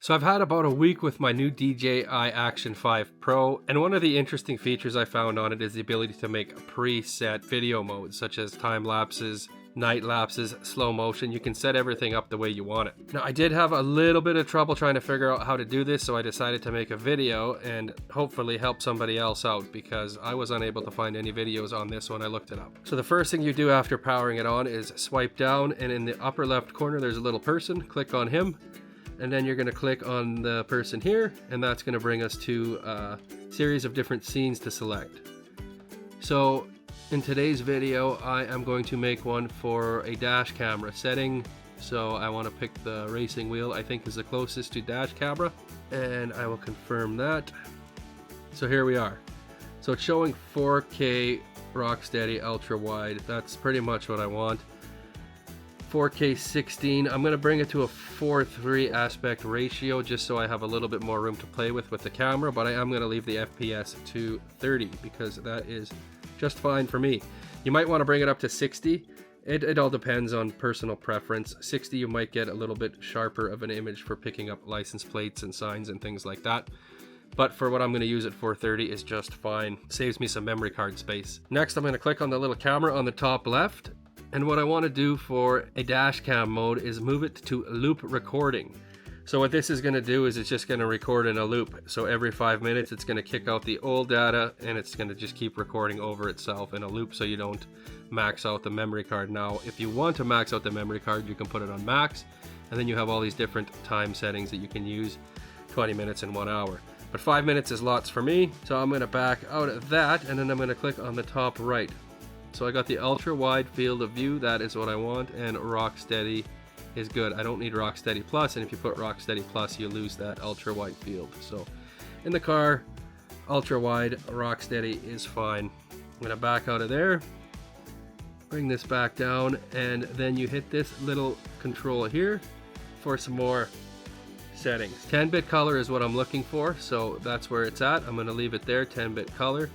So I've had about a week with my new DJI Action 5 Pro, and one of the interesting features I found on it is the ability to make preset video modes, such as time lapses, night lapses, slow motion. You can set everything up the way you want it. Now, I did have a little bit of trouble trying to figure out how to do this, so I decided to make a video and hopefully help somebody else out, because I was unable to find any videos on this when I looked it up. So the first thing you do after powering it on is swipe down, and in the upper left corner there's a little person. Click on him, and then you're going to click on the person here, and that's going to bring us to a series of different scenes to select. So in today's video, I am going to make one for a dash camera setting. So I want to pick the racing wheel I think is the closest to dash camera, and I will confirm that. So here we are. So it's showing 4K rocksteady ultra wide. That's pretty much what I want. 4K 16. I'm going to bring it to a 4:3 aspect ratio just so I have a little bit more room to play with the camera, but I am going to leave the FPS to 30 because that is just fine for me. You might want to bring it up to 60. It all depends on personal preference. 60, you might get a little bit sharper of an image for picking up license plates and signs and things like that. But for what I'm going to use at 430 is just fine. Saves me some memory card space. Next, I'm going to click on the little camera on the top left. And what I want to do for a dash cam mode is move it to loop recording. So what this is going to do is it's just going to record in a loop. So every 5 minutes it's going to kick out the old data, and it's going to just keep recording over itself in a loop so you don't max out the memory card. Now, if you want to max out the memory card, you can put it on max, and then you have all these different time settings that you can use, 20 minutes and 1 hour. But 5 minutes is lots for me, so I'm going to back out of that, and then I'm going to click on the top right. So I got the ultra wide field of view, that is what I want, and Rocksteady is good. I don't need Rocksteady Plus, and if you put Rocksteady Plus, you lose that ultra wide field. So in the car, ultra wide, Rocksteady is fine. I'm gonna back out of there, bring this back down, and then you hit this little control here for some more settings. 10-bit color is what I'm looking for, so that's where it's at. I'm gonna leave it there, 10-bit color.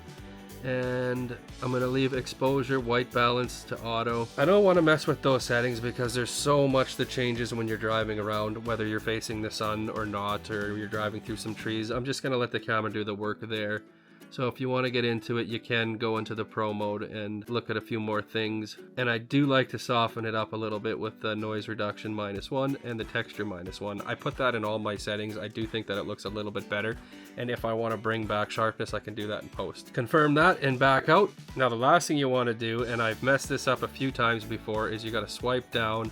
And I'm going to leave exposure white balance to auto. I don't want to mess with those settings because there's so much that changes when you're driving around, whether you're facing the sun or not, or you're driving through some trees. I'm just going to let the camera do the work there. So if you want to get into it, you can go into the pro mode and look at a few more things. And I do like to soften it up a little bit with the noise reduction -1 and the texture -1. I put that in all my settings. I do think that it looks a little bit better. And if I want to bring back sharpness, I can do that in post. Confirm that and back out. Now the last thing you want to do, and I've messed this up a few times before, is you got to swipe down,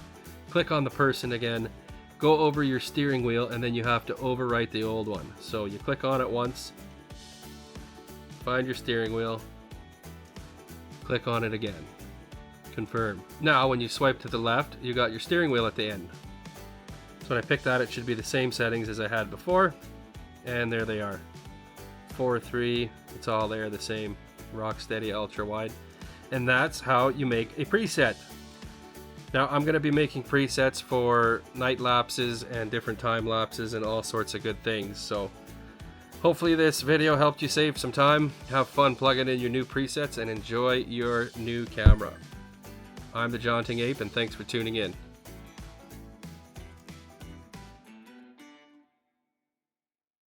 click on the person again, go over your steering wheel, and then you have to overwrite the old one. So you click on it once, find your steering wheel, click on it again, confirm. Now when you swipe to the left, you got your steering wheel at the end. So when I pick that, it should be the same settings as I had before, and there they are. 4:3, it's all there, the same, Rocksteady ultra wide. And that's how you make a preset. Now I'm going to be making presets for night lapses and different time lapses and all sorts of good things. So hopefully this video helped you save some time, have fun plugging in your new presets, and enjoy your new camera. I'm the Jaunting Ape, and thanks for tuning in.